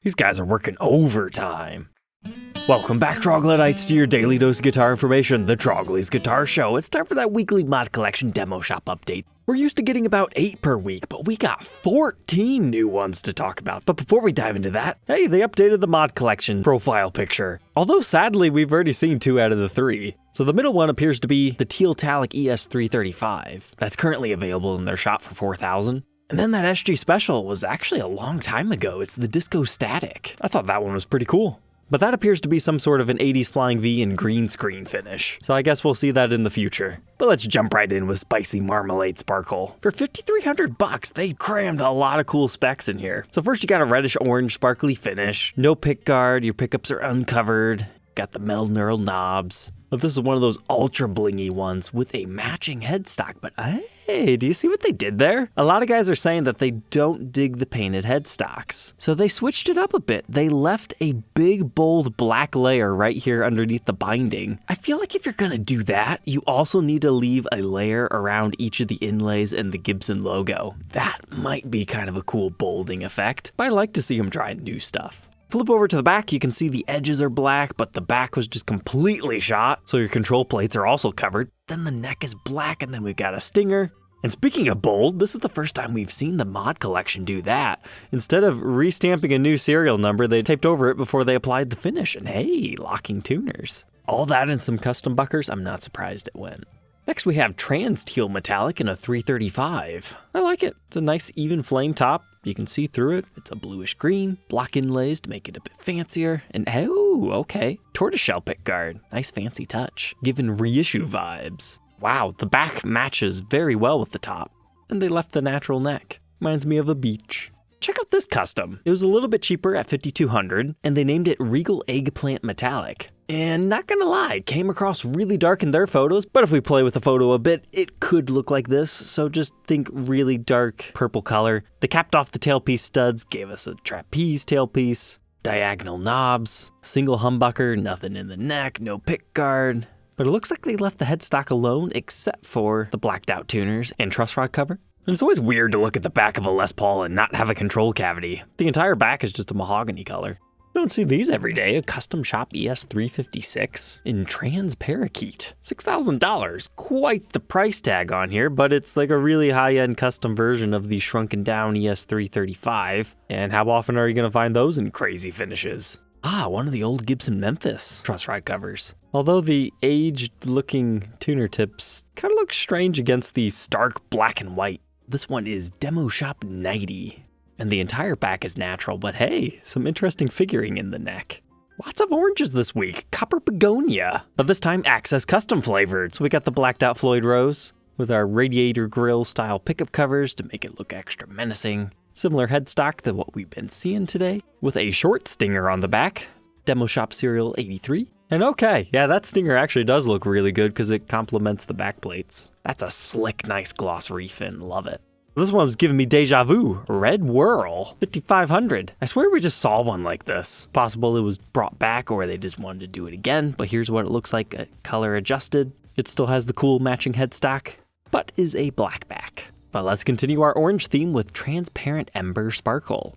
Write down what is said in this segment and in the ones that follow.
These guys are working overtime. Welcome back, Troglodytes, to your daily dose of guitar information, the Trogly's Guitar Show. It's time for that weekly mod collection demo shop update. We're used to getting about 8 per week, but we got 14 new ones to talk about. But before we dive into that, hey, they updated the mod collection profile picture. Although sadly, we've already seen 2 out of the 3. So the middle one appears to be the Teal ES-355. That's currently available in their shop for $4,000. And then that SG Special was actually a long time ago. It's the Disco Static. I thought that one was pretty cool. But that appears to be some sort of an 80s Flying V and green screen finish. So I guess we'll see that in the future. But let's jump right in with Spicy Marmalade Sparkle. For $5,300, they crammed a lot of cool specs in here. So first you got a reddish orange sparkly finish. No pick guard, your pickups are uncovered. Got the metal knurled knobs. But this is one of those ultra blingy ones with a matching headstock. But hey, do you see what they did there? A lot of guys are saying that they don't dig the painted headstocks. So they switched it up a bit. They left a big, bold black layer right here underneath the binding. I feel like if you're gonna do that, you also need to leave a layer around each of the inlays and the Gibson logo. That might be kind of a cool bolding effect, but I like to see them trying new stuff. Flip over to the back, you can see the edges are black, but the back was just completely shot, so your control plates are also covered. Then the neck is black, and then we've got a stinger. And speaking of bold, this is the first time we've seen the mod collection do that. Instead of restamping a new serial number, they taped over it before they applied the finish, and hey, locking tuners. All that and some custom buckers, I'm not surprised it went. Next we have Trans Teal Metallic in a 335. I like it. It's a nice even flame top. You can see through it. It's a bluish green, block inlays to make it a bit fancier. And oh, okay, tortoiseshell pickguard. Nice fancy touch, giving reissue vibes. Wow, the back matches very well with the top. And they left the natural neck. Reminds me of a beach. Check out this custom. It was a little bit cheaper at $5,200, and they named it Regal Eggplant Metallic. And not gonna lie, it came across really dark in their photos, but if we play with the photo a bit, it could look like this, so just think really dark purple color. They capped off the tailpiece studs, gave us a trapeze tailpiece, diagonal knobs, single humbucker, nothing in the neck, no pick guard. But it looks like they left the headstock alone except for the blacked out tuners and truss rod cover. And it's always weird to look at the back of a Les Paul and not have a control cavity. The entire back is just a mahogany color. You don't see these every day. A custom shop ES-356 in Trans-Parakeet. $6,000. Quite the price tag on here, but it's like a really high-end custom version of the shrunken down ES-335. And how often are you going to find those in crazy finishes? Ah, one of the old Gibson Memphis truss rod covers. Although the aged-looking tuner tips kind of look strange against the stark black and white. This one is Demo Shop 90. And the entire back is natural, but hey, some interesting figuring in the neck. Lots of oranges this week, copper begonia, but this time Axcess custom flavored. So we got the blacked out Floyd Rose with our radiator grill style pickup covers to make it look extra menacing. Similar headstock to what we've been seeing today, with a short stinger on the back, Demo Shop Serial 83. And okay, yeah, that stinger actually does look really good because it complements the back plates. That's a slick, nice gloss refin, love it. This one was giving me deja vu. Red Whirl, $5,500. I swear we just saw one like this. Possible it was brought back or they just wanted to do it again, but here's what it looks like, color adjusted. It still has the cool matching headstock, but is a black back. But let's continue our orange theme with Transparent Ember Sparkle.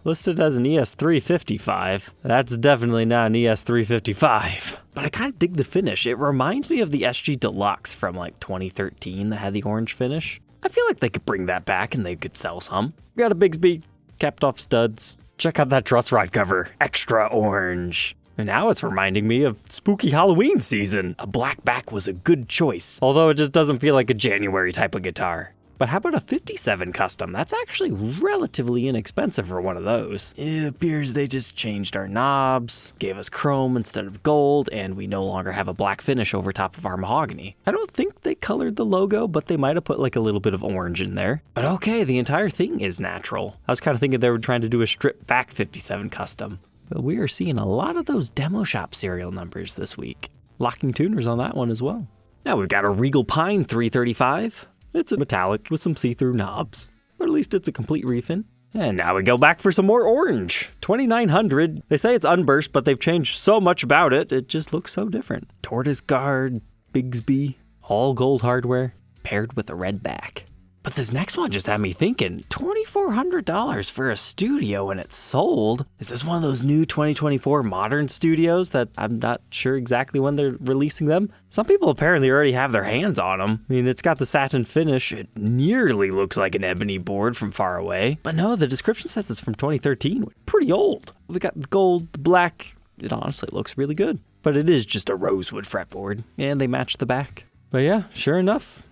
Listed as an ES-355. That's definitely not an ES-355. But I kind of dig the finish. It reminds me of the SG Deluxe from like 2013 that had the orange finish. I feel like they could bring that back and they could sell some. We got a Bigsby, capped off studs. Check out that truss rod cover, extra orange. And now it's reminding me of spooky Halloween season. A black back was a good choice, although it just doesn't feel like a January type of guitar. But how about a 57 custom? That's actually relatively inexpensive for one of those. It appears they just changed our knobs, gave us chrome instead of gold, and we no longer have a black finish over top of our mahogany. I don't think they colored the logo, but they might have put like a little bit of orange in there. But okay, the entire thing is natural. I was kind of thinking they were trying to do a stripped back 57 custom. But we are seeing a lot of those Demo Shop serial numbers this week. Locking tuners on that one as well. Now we've got a Regal Pine 335. It's a metallic with some see-through knobs, or at least it's a complete refin. And now we go back for some more orange. $2,900. They say it's Unburst, but they've changed so much about it, it just looks so different. Tortoise guard, Bigsby, all gold hardware, paired with a red back. But this next one just had me thinking, $2,400 for a studio and it's sold? Is this one of those new 2024 modern studios that I'm not sure exactly when they're releasing them? Some people apparently already have their hands on them. I mean, it's got the satin finish. It nearly looks like an ebony board from far away. But no, the description says it's from 2013. Pretty old. We got the gold, the black. It honestly looks really good. But it is just a rosewood fretboard, and they match the back. But yeah, sure enough.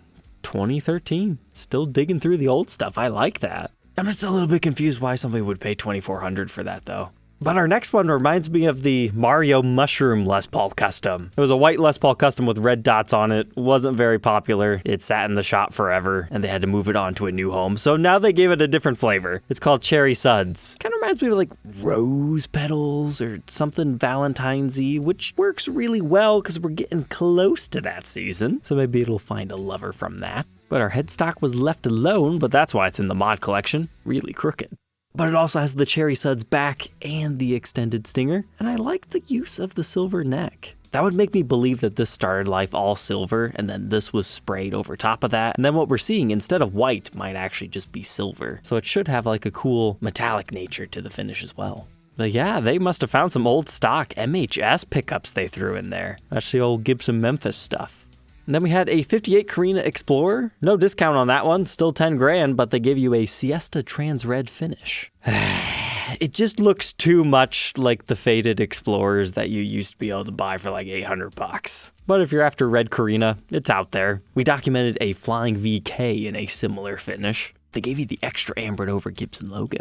2013. Still digging through the old stuff. I like that. I'm just a little bit confused why somebody would pay $2,400 for that though. But our next one reminds me of the Mario Mushroom Les Paul Custom. It was a white Les Paul Custom with red dots on it. Wasn't very popular. It sat in the shop forever and they had to move it on to a new home. So now they gave it a different flavor. It's called Cherry Suds. Kind of reminds me of like rose petals or something Valentine's-y, which works really well because we're getting close to that season. So maybe it'll find a lover from that. But our headstock was left alone, but that's why it's in the mod collection. Really crooked. But it also has the Cherry Suds back and the extended stinger, and I like the use of the silver neck. That would make me believe that this started life all silver, and then this was sprayed over top of that, and then what we're seeing instead of white might actually just be silver. So it should have like a cool metallic nature to the finish as well. But yeah, they must have found some old stock MHS pickups they threw in there. That's the old Gibson Memphis stuff. And then we had a 58 Korina Explorer. No discount on that one, still 10 grand, but they give you a Siesta trans red finish. It just looks too much like the faded Explorers that you used to be able to buy for like $800. But if you're after red Korina, it's out there. We documented a Flying VK in a similar finish. They gave you the extra ambered over Gibson logo.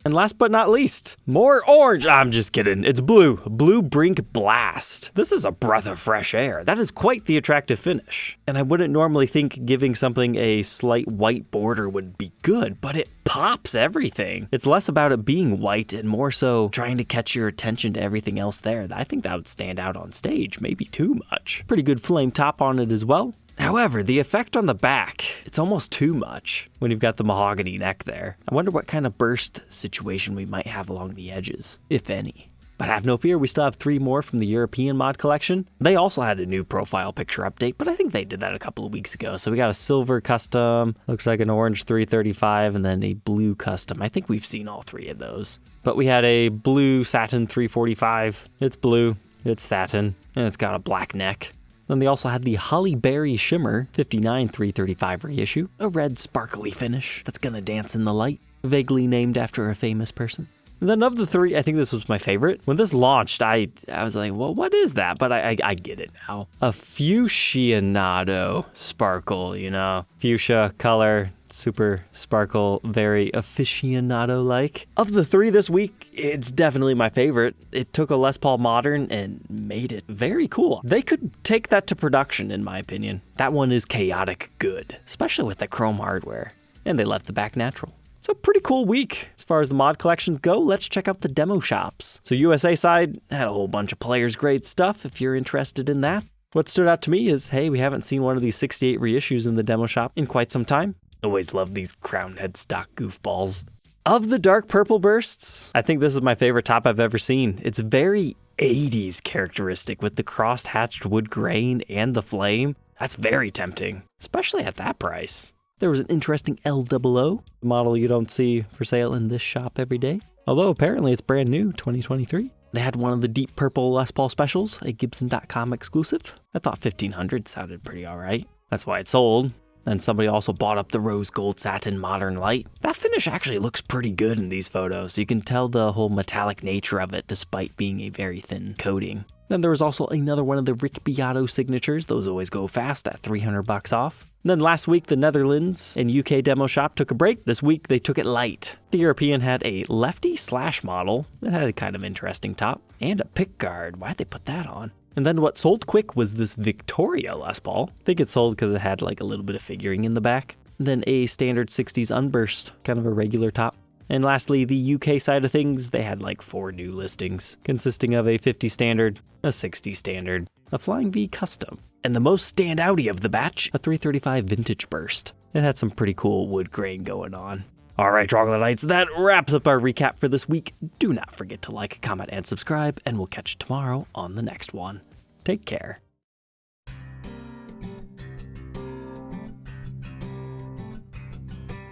And last but not least, more orange. I'm just kidding. It's blue. Blue Brink Blast. This is a breath of fresh air. That is quite the attractive finish. And I wouldn't normally think giving something a slight white border would be good, but it pops everything. It's less about it being white and more so trying to catch your attention to everything else there. I think that would stand out on stage, maybe too much. Pretty good flame top on it as well. However, the effect on the back, it's almost too much when you've got the mahogany neck there. I wonder what kind of burst situation we might have along the edges, if any. But have no fear, we still have 3 more from the European mod collection. They also had a new profile picture update, but I think they did that a couple of weeks ago. So we got a silver custom, looks like an orange 335, and then a blue custom. I think we've seen all 3 of those. But we had a blue Satin 345. It's blue, it's satin, and it's got a black neck. Then they also had the Holly Berry Shimmer 59 335 reissue, a red sparkly finish that's gonna dance in the light, vaguely named after a famous person. And then of the 3, I think this was my favorite. When this launched, I was like, well, what is that? But I get it now. A fuchsianado sparkle, you know, fuchsia color, super sparkle, very aficionado-like. Of the 3 this week, it's definitely my favorite. It took a Les Paul Modern and made it very cool. They could take that to production, in my opinion. That one is chaotic good, especially with the chrome hardware. And they left the back natural. So pretty cool week. As far as the mod collections go, let's check out the demo shops. So USA side had a whole bunch of players' grade stuff if you're interested in that. What stood out to me is, hey, we haven't seen one of these 68 reissues in the demo shop in quite some time. Always love these crown headstock goofballs. Of the dark purple bursts, I think this is my favorite top I've ever seen. It's very 80s characteristic with the cross-hatched wood grain and the flame. That's very tempting, especially at that price. There was an interesting LOO, a model you don't see for sale in this shop every day. Although apparently it's brand new, 2023. They had one of the deep purple Les Paul specials, a Gibson.com exclusive. I thought 1500 sounded pretty alright. That's why it sold. And somebody also bought up the rose gold satin modern Lite. That finish actually looks pretty good in these photos. You can tell the whole metallic nature of it despite being a very thin coating. Then there was also another one of the Rick Beato signatures. Those always go fast at $300 off. And then last week, the Netherlands and UK demo shop took a break. This week, they took it light. The European had a lefty slash model that had a kind of interesting top and a pick guard. Why'd they put that on? And then what sold quick was this Victoria Les Paul. I think it sold because it had like a little bit of figuring in the back. And then a standard 60s Unburst, kind of a regular top. And lastly, the UK side of things, they had like 4 new listings, consisting of a 50 standard, a 60 standard, a Flying V custom, and the most standouty of the batch, a 335 vintage burst. It had some pretty cool wood grain going on. All right, Troglodytes, that wraps up our recap for this week. Do not forget to like, comment, and subscribe, and we'll catch you tomorrow on the next one. Take care.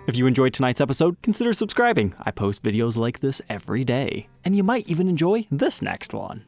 If you enjoyed tonight's episode, consider subscribing. I post videos like this every day. And you might even enjoy this next one.